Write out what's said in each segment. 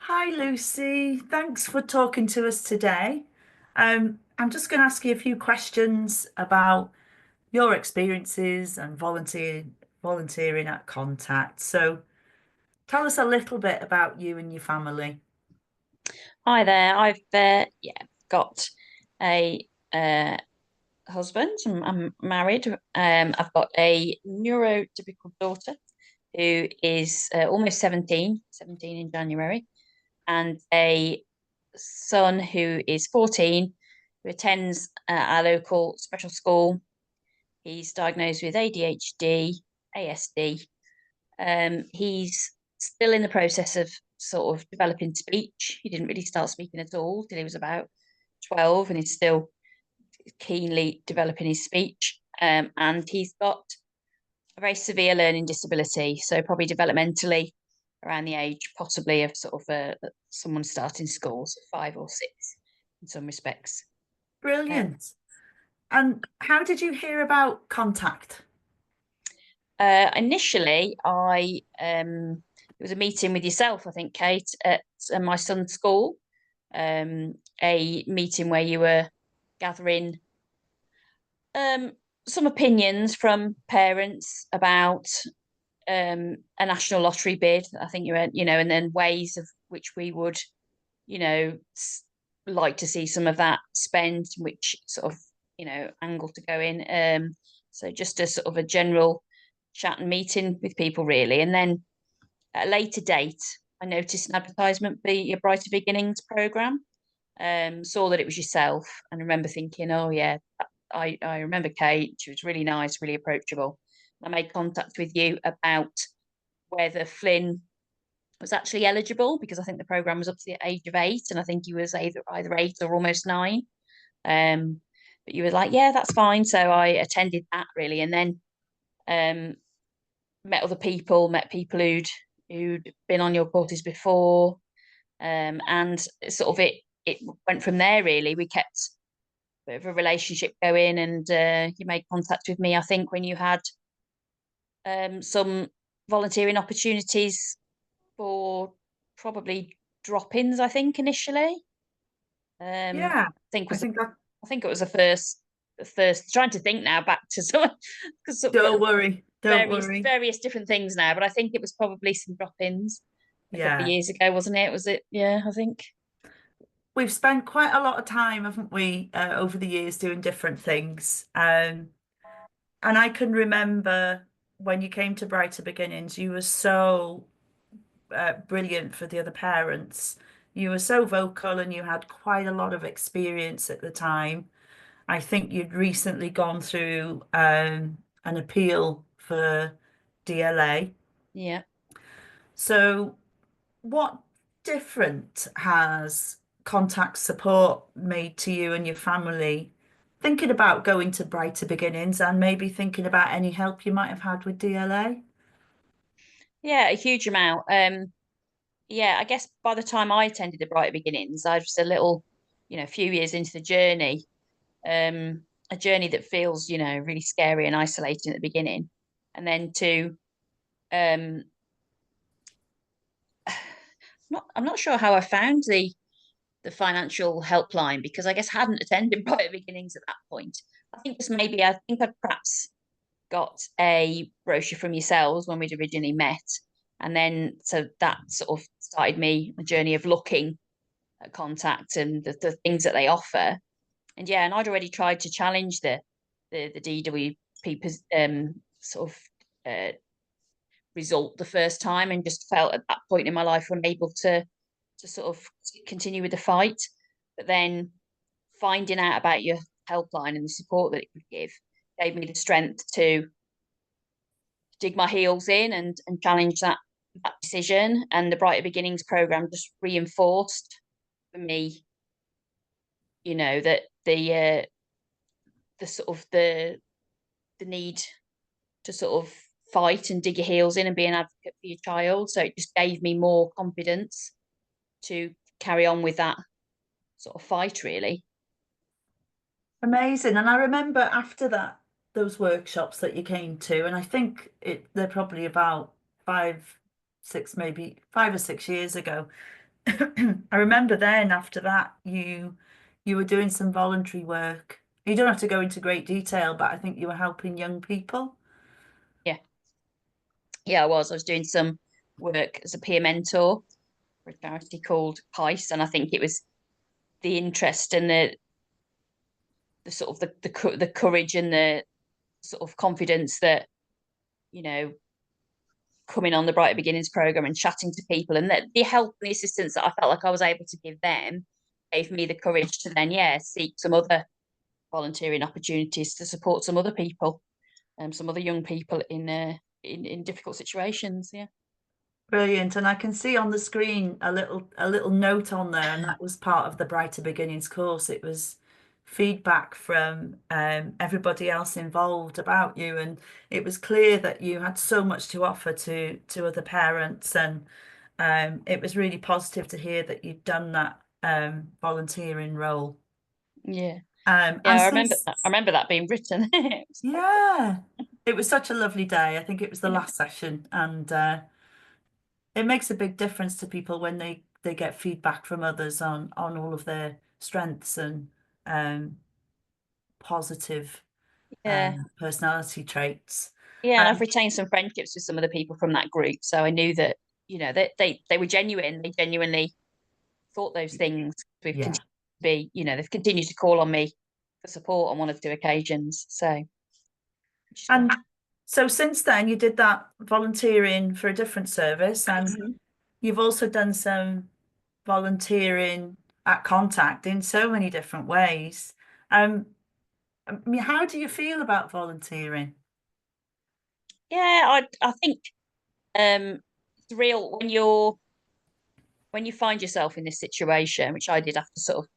Hi, Lucy. Thanks for talking to us today. I'm just going to ask you a few questions about your experiences and volunteering at Contact. So, tell us a little bit about you and your family. Hi there. I've got a husband. I'm married. I've got a neurotypical daughter who is almost 17 in January, and a son who is 14, who attends our local special school. He's diagnosed with ADHD, ASD. He's still in the process of sort of developing speech. He didn't really start speaking at all till he was about 12, and he's still keenly developing his speech. And he's got a very severe learning disability, so probably developmentally around the age possibly of sort of someone starting school, so 5 or 6 in some respects. Uh, Brilliant. And how did you hear about Contact? Initially, I it was a meeting with yourself, I think, Kate, at my son's school. A meeting where you were gathering um, some opinions from parents about a national lottery bid. I think you were, and then ways of which we would, you know, like to see some of that spent, which sort of, angle to go in. So just a sort of a general chat and meeting with people, really. And then at a later date, I noticed an advertisement for your Brighter Beginnings program. Saw that it was yourself, and remember thinking, oh yeah, I remember Kate. She was really nice, really approachable. I made contact with you about whether Flynn was actually eligible, because I think the program was up to the age of 8, and I think he was either 8 or almost 9. Um, but you were like, yeah, that's fine. So I attended that, really, and then um, met other people, met people who'd been on your courses before, and sort of it went from there. Really, we kept a bit of a relationship going, and you made contact with me, I think, when you had some volunteering opportunities for probably drop-ins, I think, initially. Yeah, I think I was think that. I think it was the first trying to think now back to some, because Don't worry, don't various worry. various different things now, but I think it was probably some drop-ins a couple of Yeah. years ago, wasn't it? Was it? Yeah, I think. We've spent quite a lot of time, haven't we, over the years doing different things. And I can remember when you came to Brighter Beginnings, you were so brilliant for the other parents. You were so vocal and you had quite a lot of experience at the time. I think you'd recently gone through an appeal for DLA. Yeah. So, what different has contact support made to you and your family thinking about going to Brighter Beginnings and maybe thinking about any help you might have had with DLA? Yeah, a huge amount. Yeah, I guess by the time I attended the Brighter Beginnings, I was a little, a few years into the journey. A journey that feels, really scary and isolating at the beginning, and then to um, I'm not sure how I found the financial helpline, because I guess I hadn't attended Brighter Beginnings at that point. I think I'd perhaps got a brochure from yourselves when we'd originally met, and then so that sort of started me a journey of looking at Contact and the things that they offer. And yeah, and I'd already tried to challenge the DWP sort of result the first time, and just felt at that point in my life unable to sort of continue with the fight. But then finding out about your helpline and the support that it could give gave me the strength to dig my heels in and challenge that decision. And the Brighter Beginnings program just reinforced for me, that the sort of the need to sort of fight and dig your heels in and be an advocate for your child. So it just gave me more confidence to carry on with that sort of fight, really. Amazing. And I remember after that, those workshops that you came to, and I think they're probably about 5, 6, maybe 5 or 6 years ago. I remember then after that you were doing some voluntary work. You don't have to go into great detail, but I think you were helping young people. Yeah, yeah, I was doing some work as a peer mentor for a charity called Pice, and I think it was the interest and the sort of the courage and the sort of confidence that, you know, coming on the Brighter Beginnings program and chatting to people, and that the help and the assistance that I felt like I was able to give them gave me the courage to then, yeah, seek some other volunteering opportunities to support some other people, some other young people in difficult situations. Yeah. Brilliant. And I can see on the screen a little note on there, and that was part of the Brighter Beginnings course. It was feedback from everybody else involved about you, and it was clear that you had so much to offer to other parents, and it was really positive to hear that you'd done that volunteering role. Yeah. And Yeah, since I remember that being written. It was quite yeah, it was such a lovely day. I think it was the yeah. last session, and it makes a big difference to people when they get feedback from others on all of their strengths and um, positive Yeah. personality traits. Yeah, and I've Um, retained some friendships with some of the people from that group. So I knew that, they were genuine. They genuinely thought those things. We've continued yeah, to be, they've continued to call on me for support on one or two occasions. So, which is great. and so since then you did that volunteering for a different service, and Mhm. you've also done some volunteering at Contact in so many different ways. Um, I mean, how do you feel about volunteering? Yeah, I think it's real when you find yourself in this situation, which I did after sort of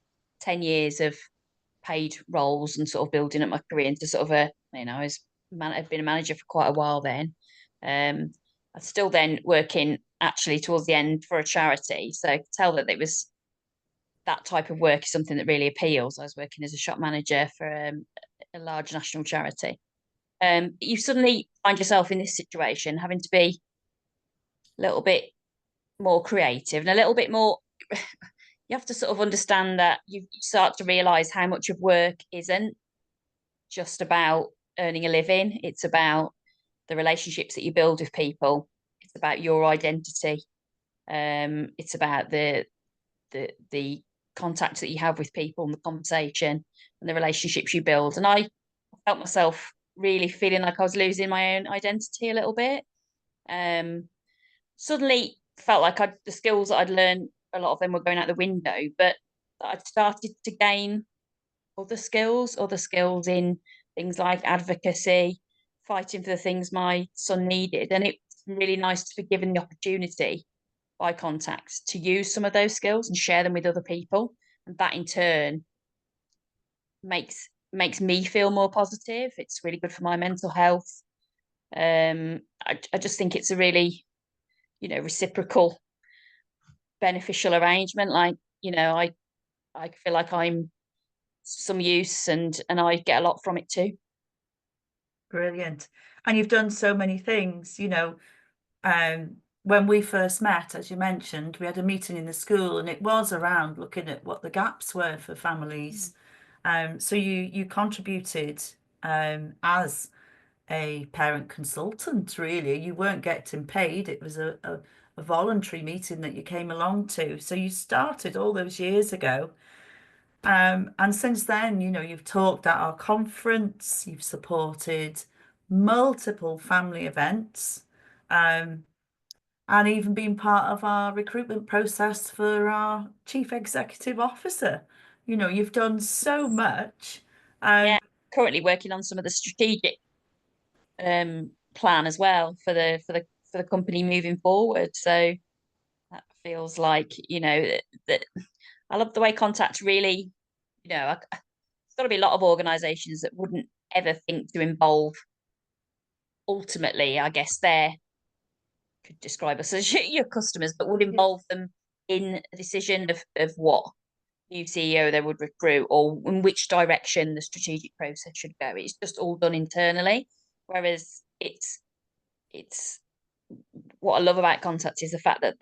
10 years of paid roles and sort of building up my career into sort of I've been a manager for quite a while then. I was still then working actually towards the end for a charity. So I could tell that it was that type of work is something that really appeals. I was working as a shop manager for a large national charity. You suddenly find yourself in this situation, having to be a little bit more creative and a little bit more. You have to sort of understand that you start to realize how much of work isn't just about earning a living. It's about the relationships that you build with people. It's about your identity. It's about the contact that you have with people and the conversation and the relationships you build. And I felt myself really feeling like I was losing my own identity a little bit. Um, Suddenly felt like the skills that I'd learned, a lot of them were going out the window, but I'd started to gain other skills in things like advocacy, fighting for the things my son needed. And it's really nice to be given the opportunity by contacts to use some of those skills and share them with other people. And that in turn makes me feel more positive. It's really good for my mental health. I just think it's a really, reciprocal, beneficial arrangement. Like, I feel like I'm some use and I get a lot from it too. Brilliant. And you've done so many things, when we first met, as you mentioned, we had a meeting in the school and it was around looking at what the gaps were for families. So you contributed as a parent consultant, really. You weren't getting paid. It was a voluntary meeting that you came along to. So you started all those years ago. And since then, you've talked at our conference, you've supported multiple family events, um, and even been part of our recruitment process for our chief executive officer. You've done so much. Yeah, Um, currently working on some of the strategic plan as well for the company moving forward. So that feels like, that I love the way Contact really, there's got to be a lot of organisations that wouldn't ever think to involve, ultimately, I guess they could describe us as your customers, but would involve them in a decision of what new CEO they would recruit or in which direction the strategic process should go. It's just all done internally. Whereas it's what I love about Contact is the fact that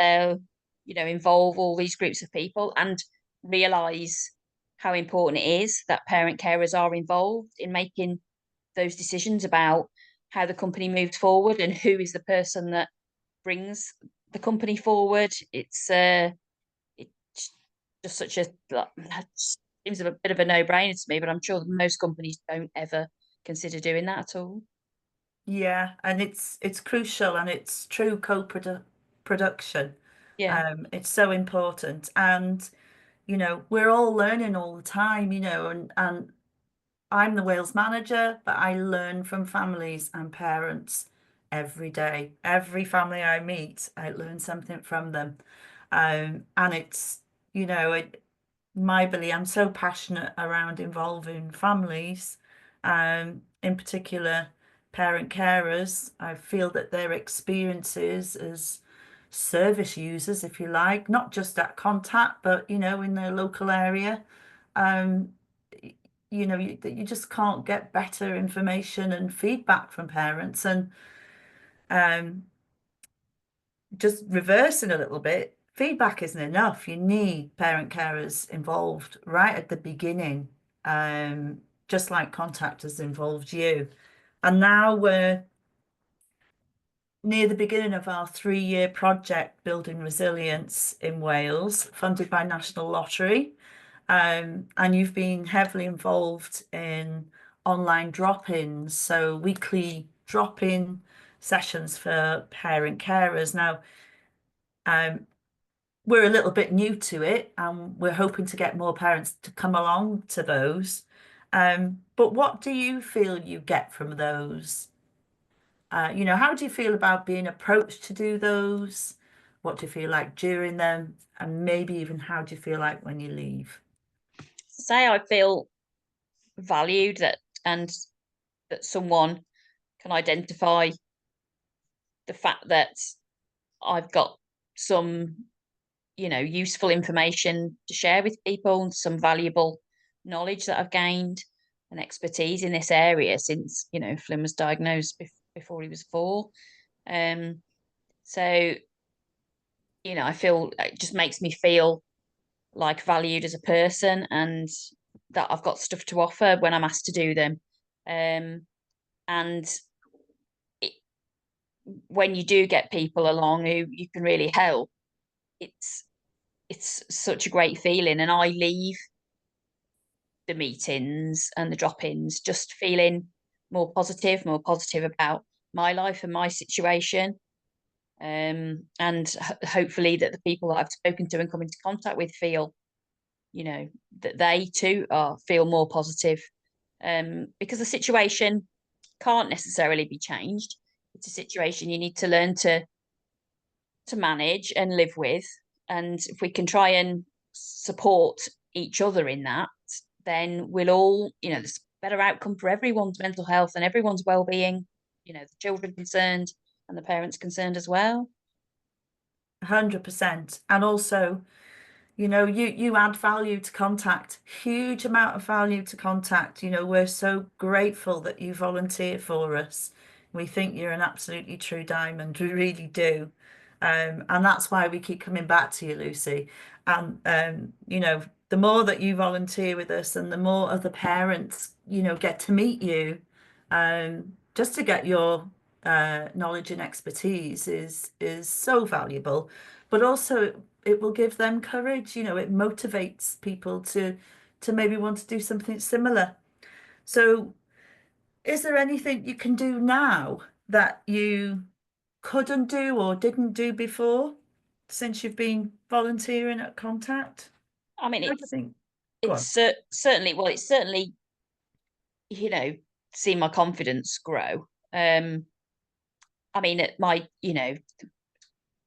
involve all these groups of people and realize how important it is that parent carers are involved in making those decisions about how the company moves forward and who is the person that brings the company forward. It's just such a that seems a bit of a no-brainer to me, but I'm sure that most companies don't ever consider doing that at all. Yeah, and it's crucial and it's true co-production. Yeah. It's so important. And, we're all learning all the time, and I'm the Wales manager, but I learn from families and parents every day. Every family I meet, I learn something from them. And it's, my belief, I'm so passionate around involving families, in particular parent carers. I feel that their experiences as service users, if you like, not just at Contact, but in their local area, um, you just can't get better information and feedback from parents. And um, just reversing a little bit, feedback isn't enough. You need parent carers involved right at the beginning, um, just like Contact has involved you. And now we're near the beginning of our 3-year project building resilience in Wales, funded by National Lottery. And you've been heavily involved in online drop-ins, so weekly drop-in sessions for parent carers. Now, um, we're a little bit new to it, and we're hoping to get more parents to come along to those. But what do you feel you get from those? How do you feel about being approached to do those? What do you feel like during them? And maybe even how do you feel like when you leave? Say I feel valued and that someone can identify the fact that I've got some, useful information to share with people and some valuable knowledge that I've gained and expertise in this area since, Flynn was diagnosed before he was 4. Um, so, I feel it just makes me feel like valued as a person and that I've got stuff to offer when I'm asked to do them. And it, when you do get people along who you can really help, it's it's such a great feeling. And I leave the meetings and the drop-ins just feeling more positive about my life and my situation. And hopefully that the people that I've spoken to and come into contact with feel, that they too feel more positive. Because the situation can't necessarily be changed. It's a situation you need to learn to manage and live with. And if we can try and support each other in that, then we'll all, there's a better outcome for everyone's mental health and everyone's well-being, the children concerned and the parents concerned as well. 100%. And also, you add value to Contact, huge amount of value to Contact. We're so grateful that you volunteer for us. We think you're an absolutely true diamond. We really do. And that's why we keep coming back to you, Lucy. And the more that you volunteer with us and the more other parents, get to meet you, just to get your knowledge and expertise is so valuable. But also it will give them courage. It motivates people to maybe want to do something similar. So, is there anything you can do now that you couldn't do or didn't do before since you've been volunteering at Contact? I mean, How do you think? Go it's on. certainly, well, it's certainly, you know, seen my confidence grow. I mean, at my,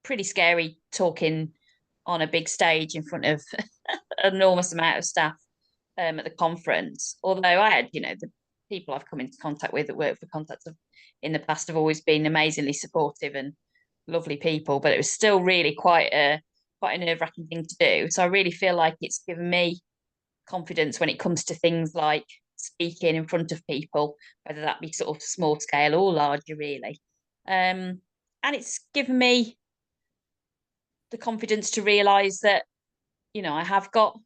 pretty scary talking on a big stage in front of an enormous amount of staff at the conference. Although I had, the people I've come into contact with that work for Contacts in the past have always been amazingly supportive and lovely people, but it was still really quite a nerve-wracking thing to do. So I really feel like it's given me confidence when it comes to things like speaking in front of people, whether that be sort of small scale or larger, really. And it's given me the confidence to realise that, I have got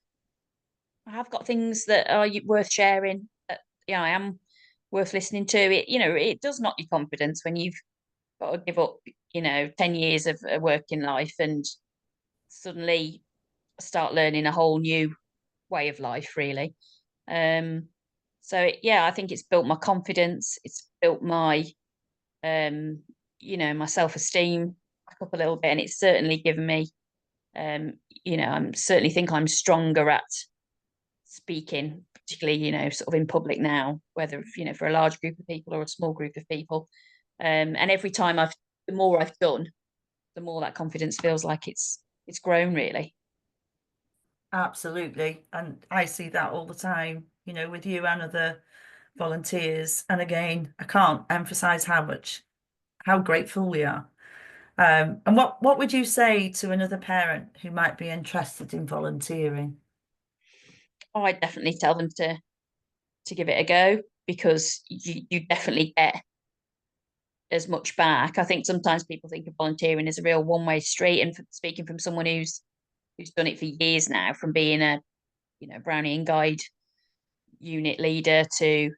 things that are worth sharing. That I am worth listening to. It does knock your confidence when you've got to give up, 10 years of a working life and suddenly start learning a whole new way of life, really. Um, yeah, I think it's built my confidence. It's built um, my self-esteem back up a little bit, and it's certainly given me, I'm certainly think I'm stronger at speaking, particularly, sort of in public now, whether, for a large group of people or a small group of people. And every time the more I've done, the more that confidence feels like it's grown, really. Absolutely. And I see that all the time, with you and other volunteers. And again, I can't emphasize how grateful we are. And what would you say to another parent who might be interested in volunteering? Oh, I definitely tell them to give it a go, because you definitely get as much back. I think sometimes people think of volunteering as a real one-way street, and speaking from someone who's done it for years now, from being a Brownie and Guide unit leader to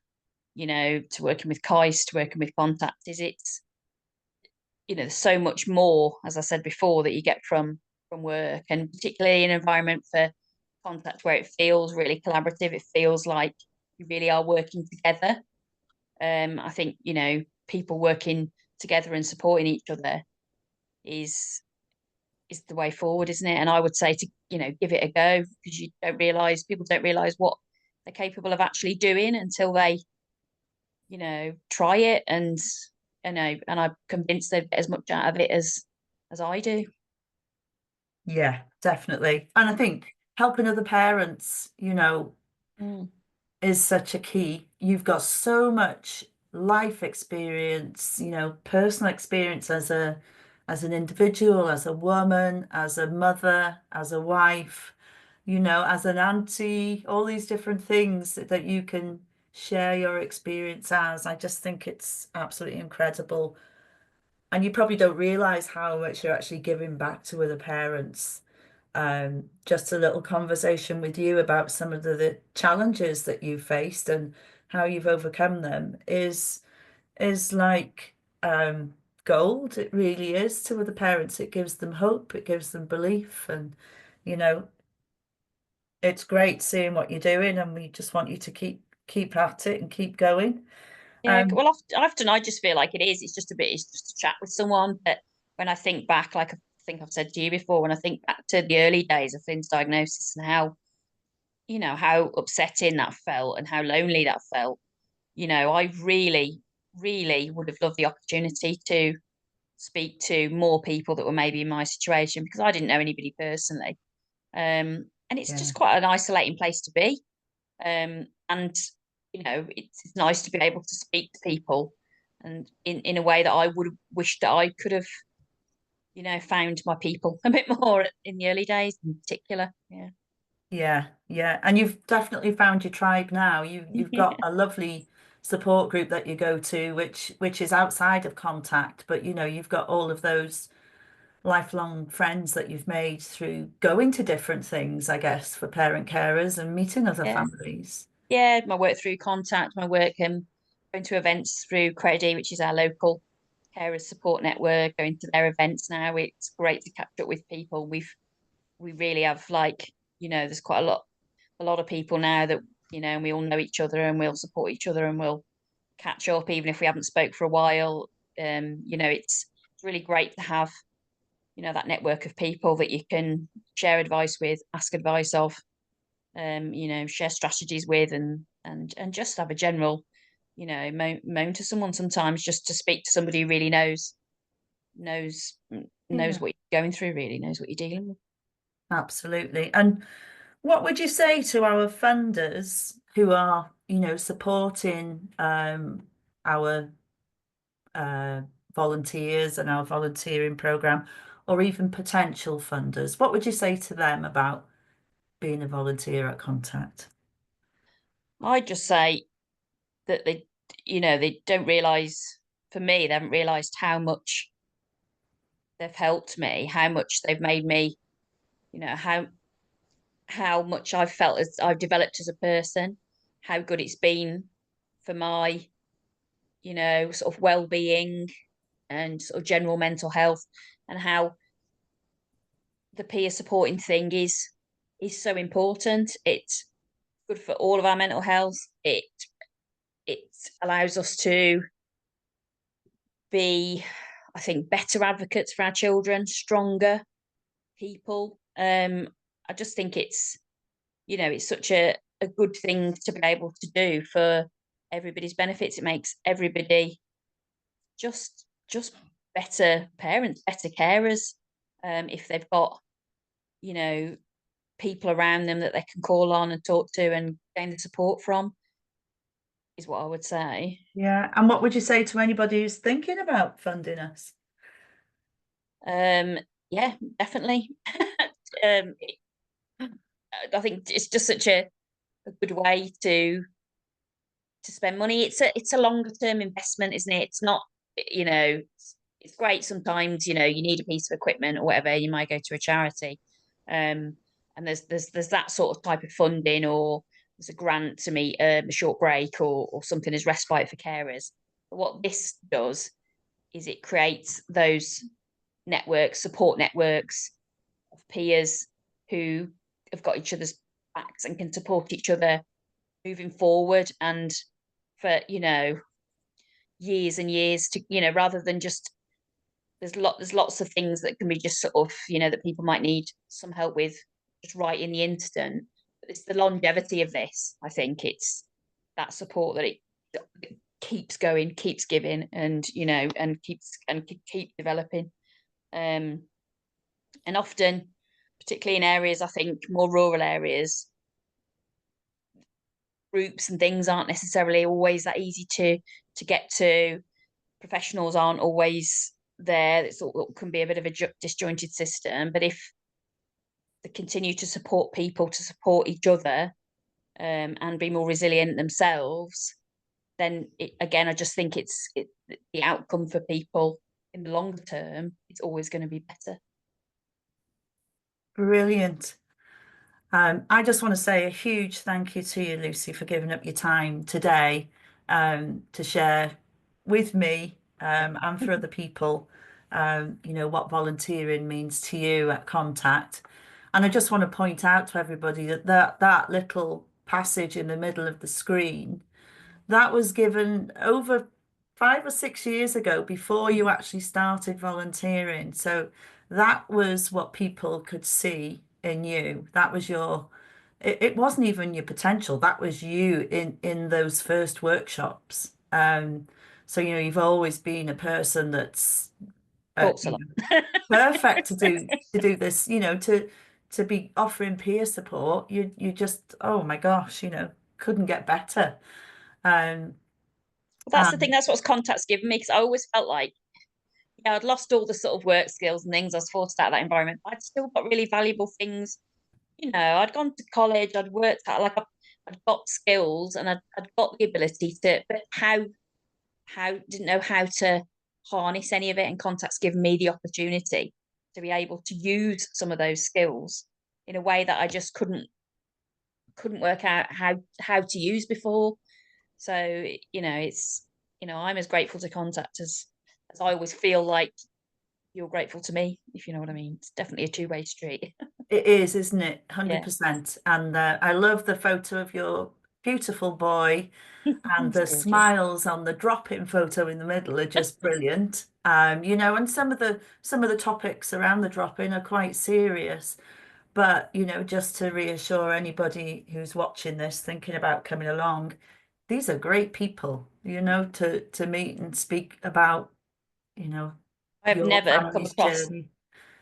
working with KAIS, to working with Contact, is it's there's so much more, as I said before, that you get from work, and particularly in an environment for Contact where it feels really collaborative. It feels like you really are working together. I think people working together and supporting each other is the way forward, isn't it? And I would say to give it a go, because people don't realize what they're capable of actually doing until they try it. And and I'm convinced they'd get as much out of it as I do. Yeah, definitely. And I think helping other parents, Mm. is such a key. You've got so much life experience, personal experience as an individual, as a woman, as a mother, as a wife, as an auntie, all these different things that you can share your experience as. I just think it's absolutely incredible. And you probably don't realize how much you're actually giving back to other parents. Just a little conversation with you about some of the challenges that you faced and how you've overcome them is like gold. It really is to other parents. It gives them hope, it gives them belief, and you know, it's great seeing what you're doing, and we just want you to keep at it and keep going. Yeah, Um, well, often I just feel like it is. It's just a chat with someone. But when I think back, like I think I've said to you before, when I think back to the early days of Finn's diagnosis and how upsetting that felt and how lonely that felt, I really, really would have loved the opportunity to speak to more people that were maybe in my situation, because I didn't know anybody personally. And it's yeah. just quite an isolating place to be. And it's nice to be able to speak to people, and in a way that I would have wished that I could have, found my people a bit more in the early days in particular. Yeah. Yeah, yeah. And you've definitely found your tribe now. You've got a lovely support group that you go to, which is outside of contact, but you've got all of those lifelong friends that you've made through going to different things, I guess, for parent carers and meeting other Yeah. families. Yeah, my work through Contact, my work going to events through Credi, which is our local carers support network, going to their events now. It's great to catch up with people. We really have, like, there's quite a lot of people now that, and we all know each other, and we'll support each other, and we'll catch up even if we haven't spoke for a while. It's really great to have, that network of people that you can share advice with, ask advice of, share strategies with, and just have a general, moan to someone sometimes, just to speak to somebody who really knows knows Yeah, what you're going through, really knows what you're dealing with. absolutely. And what would you say to our funders who are, supporting our uh, volunteers and our volunteering program, or even potential funders? What would you say to them about being a volunteer at Contact? I just say that they don't realize, for me, they haven't realized how much they've helped me, how much they've made me, how much I've felt as I've developed as a person, how good it's been for my, sort of well-being and sort of general mental health, and how the peer supporting thing is so important. It's good for all of our mental health. It allows us to be, I think, better advocates for our children, stronger people. I just think it's such a good thing to be able to do for everybody's benefits. It makes everybody just better parents, better carers, if they've got, you know, people around them that they can call on and talk to and gain the support from, is what I would say. Yeah. And what would you say to anybody who's thinking about funding us? Um, yeah, definitely. um, I think it's just such a good way to spend money. It's a longer term investment, isn't it? It's not, you know, it's great sometimes, you need a piece of equipment or whatever, you might go to a charity. And there's that sort of type of funding, or there's a grant to meet a short break, or something as respite for carers. But what this does is it creates those networks, support networks of peers who have got each other's backs and can support each other moving forward, and for years and years, to rather than just, there's lots of things that can be just sort of, that people might need some help with just right in the instant, but it's the longevity of this. I think it's that support that it keeps going, keeps giving, and keep developing. um and often, particularly in areas, I think more rural areas, groups and things aren't necessarily always that easy to get to. Professionals aren't always there. It can be a bit of a disjointed system. But if they continue to support people, to support each other, and be more resilient themselves, then again, I just think the outcome for people in the longer term, it's always going to be better. Brilliant. I just want to say a huge thank you to you, Lucy, for giving up your time today to share with me and for other people, what volunteering means to you at Contact. And I just want to point out to everybody that little passage in the middle of the screen, that was given over 5 or 6 years ago before you actually started volunteering. So that was what people could see in you. That was it wasn't even your potential. That was you in those first workshops. So you've always been a person that's uh, Talks a you lot. know, perfect to do this. To be offering peer support. You just, oh my gosh, couldn't get better. Um, Well, that's the thing. That's what Contact's given me, because I always felt like, I'd lost all the sort of work skills and things. I was forced out of that environment. I'd still got really valuable things. I'd gone to college, I'd worked out, like I'd got skills, and I'd got the ability to, but how didn't know how to harness any of it. And Contact's given me the opportunity to be able to use some of those skills in a way that I just couldn't work out how to use before. So, it's, I'm as grateful to Contact as I always feel like you're grateful to me, if you know what I mean. It's definitely a two-way street. it is, isn't it? Yeah. 100%. And I love the photo of your beautiful boy, and It's the gorgeous. smiles on the drop-in photo in the middle are just brilliant. And some of the topics around the drop-in are quite serious. But, just to reassure anybody who's watching this, thinking about coming along, these are great people, to meet and speak about, you know, I've your never come family's across journey.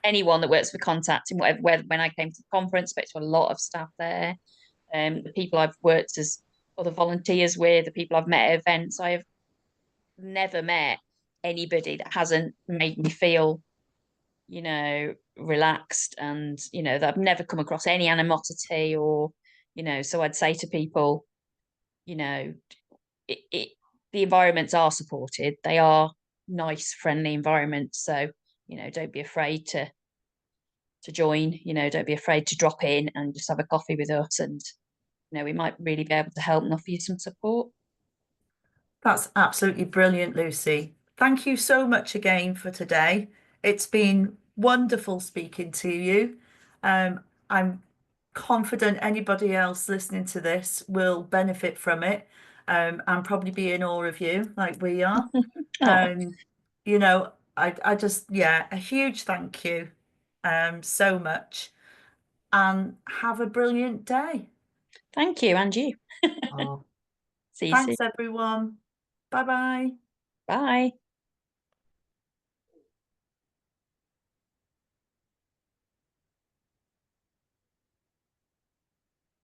anyone that works for Contact in whatever, whether when I came to the conference, spoke to a lot of staff there. The people I've worked as other volunteers with, the people I've met at events, I have never met anybody that hasn't made me feel, relaxed, and that I've never come across any animosity, or so I'd say to people, you know, it the environments are supported. They are nice, friendly environments. So, don't be afraid to join. Don't be afraid to drop in and just have a coffee with us, and we might really be able to help and offer you some support. That's absolutely brilliant, Lucy. Thank you so much again for today. It's been wonderful speaking to you. I'm confident anybody else listening to this will benefit from it, and probably be in awe of you like we are. Oh, Um, I just, yeah, a huge thank you, so much, and have a brilliant day. thank you, and you. Oh, See you soon. thanks, everyone. Bye bye. Bye.